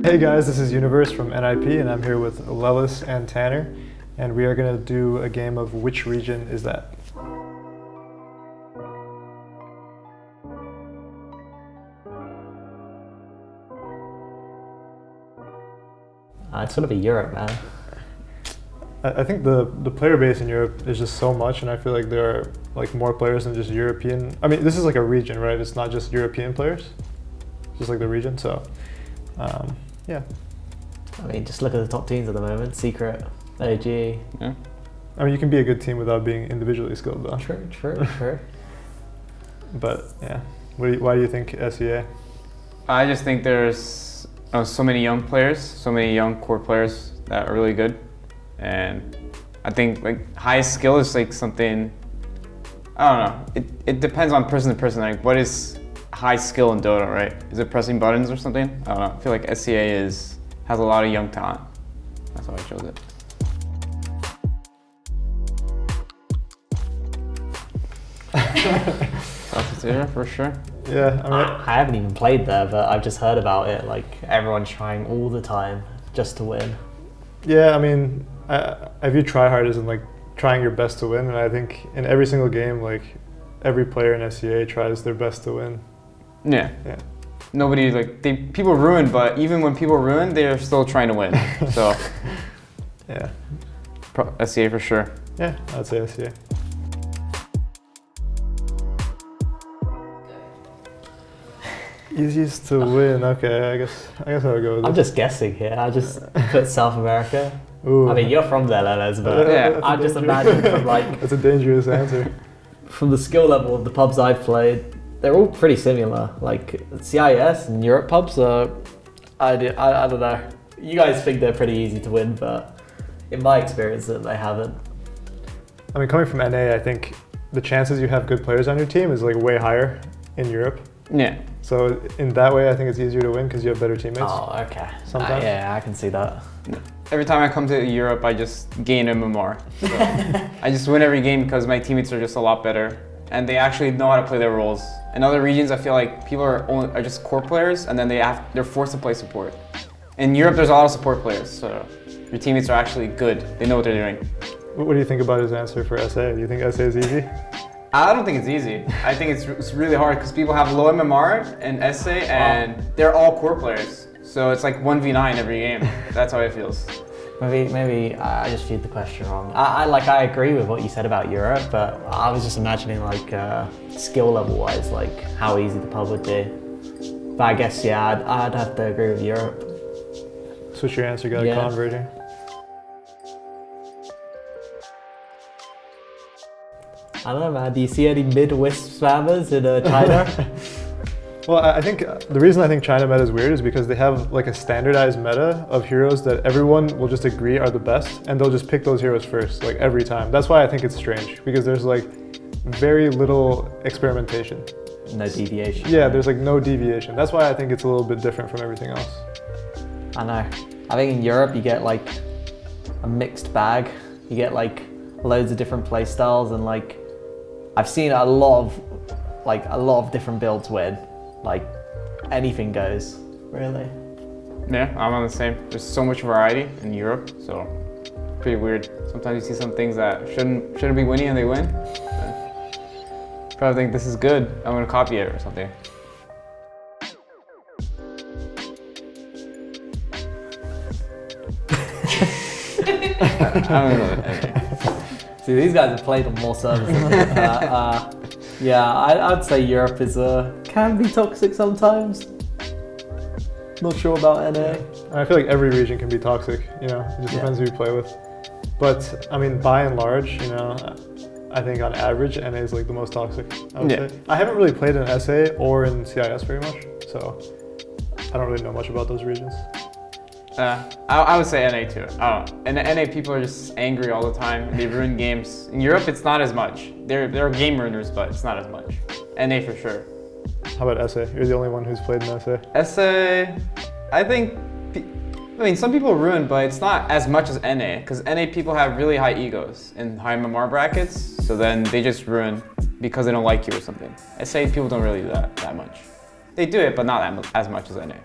Hey guys, this is Universe from NIP and I'm here with Lelis and Tanner and we are going to do a game of Which Region Is That? It's gonna be Europe, man. I think the player base in Europe is just so much and I feel like there are like more players than just European. I mean, this is like a region, right? It's not just European players, it's just like the region, so yeah. I mean, just look at the top teams at the moment. Secret, AG. Yeah. I mean, you can be a good team without being individually skilled though. True. But yeah, why do you think SEA? I just think there's so many young players, so many young core players that are really good. And I think like high skill is like something, I don't know, it depends on person to person. Like what is high skill in Dota, right? Is it pressing buttons or something? I don't know. I feel like SEA has a lot of young talent. That's why I chose it. Toxicity for sure. Yeah, I mean, I haven't even played there, but I've just heard about it. Like everyone's trying all the time just to win. yeah, I mean, I view try hard as in like trying your best to win, and I think in every single game, like every player in SEA tries their best to win. Yeah. Yeah. Nobody people ruin, but even when people ruin, they're still trying to win. So Yeah. SEA for sure. Yeah, I'd say SEA. Easiest to win. Okay, I guess I'll go with I'm it. just guessing here. I just put South America. Ooh. I mean, you're from there, Lelis, but Yeah. I just imagine from like That's a dangerous answer. from the skill level of the pubs I've played, they're all pretty similar. Like CIS and Europe pubs are, I don't know. You guys think they're pretty easy to win, but in my experience, they haven't. I mean, coming from NA, I think the chances you have good players on your team is like way higher in Europe. Yeah. So in that way, I think it's easier to win because you have better teammates. Oh, okay. Sometimes. Yeah, I can see that. Every time I come to Europe, I just gain MMR. So I just win every game because my teammates are just a lot better and they actually know how to play their roles. In other regions, I feel like people are just core players and then they're forced to play support. In Europe, there's a lot of support players, so your teammates are actually good. They know what they're doing. What do you think about his answer for SA? Do you think SA is easy? I don't think it's easy. I think it's really hard because people have low MMR in SA and they're all core players. So it's like 1v9 every game. That's how it feels. Maybe I just viewed the question wrong. I agree with what you said about Europe, but I was just imagining like skill level wise, like how easy the pub would be. But I guess yeah, I'd have to agree with Europe. Switch your answer, got a Yeah. converting. I don't know, man. Do you see any mid-wisp spammers in China? Well, I think the reason I think China meta is weird is because they have like a standardized meta of heroes that everyone will just agree are the best, and they'll just pick those heroes first, like every time. That's why I think it's strange, because there's like very little experimentation. No deviation. Yeah, there's like no deviation. That's why I think it's a little bit different from everything else. I know. I think in Europe you get like a mixed bag. You get like loads of different play styles, and like I've seen a lot of different builds win. Like anything goes, really. Yeah, I'm on the same. There's so much variety in Europe, so pretty weird. Sometimes you see some things that shouldn't be winning and they win. Probably think this is good. I'm gonna copy it or something. I don't know. See, these guys have played on more servers than me. Yeah, I'd say Europe is can be toxic sometimes. Not sure about NA. I feel like every region can be toxic, you know, it just depends who you play with. But I mean, by and large, you know, I think on average, NA is like the most toxic, I would say. I haven't really played in SA or in CIS very much, so I don't really know much about those regions. I would say NA too. In NA, people are just angry all the time. They ruin games. In Europe, it's not as much. There are game ruiners, but it's not as much. NA for sure. How about SA? You're the only one who's played in SA. SA, I think, I mean, some people ruin, but it's not as much as NA, because NA people have really high egos in high MMR brackets, so then they just ruin because they don't like you or something. SA people don't really do that much. They do it, but not as much as NA.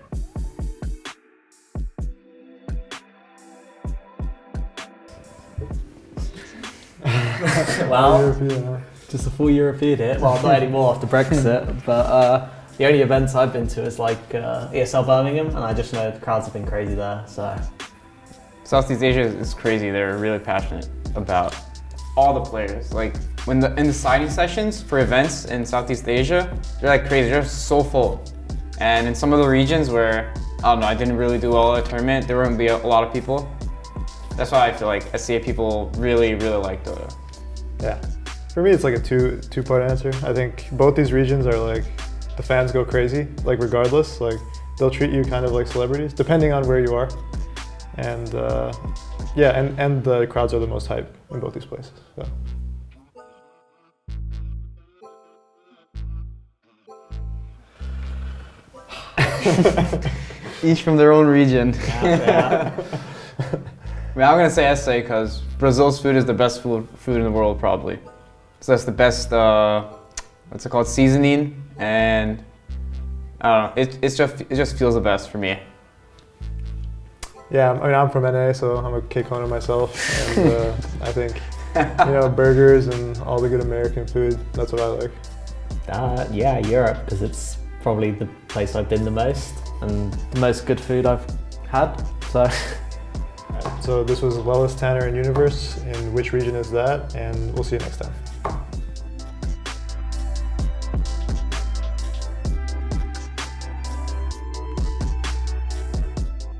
Well, European, huh? just a full European hit. Well, not anymore after Brexit, but the only events I've been to is like ESL Birmingham, and I just know the crowds have been crazy there. So Southeast Asia is crazy. They're really passionate about all the players. Like in the signing sessions for events in Southeast Asia, they're like crazy. They're so full. And in some of the regions where I don't know, I didn't really do well at a tournament, there wouldn't be a lot of people. That's why I feel like SCA people really like Dota. Yeah. For me, it's like a two-part answer. I think both these regions are like, the fans go crazy, like regardless. Like they'll treat you kind of like celebrities, depending on where you are. And yeah, and the crowds are the most hype in both these places. So. Each from their own region. yeah. I mean, I'm gonna say SA because Brazil's food is the best food in the world, probably. So that's the best, what's it called, seasoning, and I don't know. It just feels the best for me. Yeah, I mean, I'm from NA, so I'm a cake owner myself, and I think burgers and all the good American food. That's what I like. Yeah, Europe, because it's probably the place I've been the most and the most good food I've had. So. So this was Lelis, Tanner, and Universe. In which region is that? And we'll see you next time.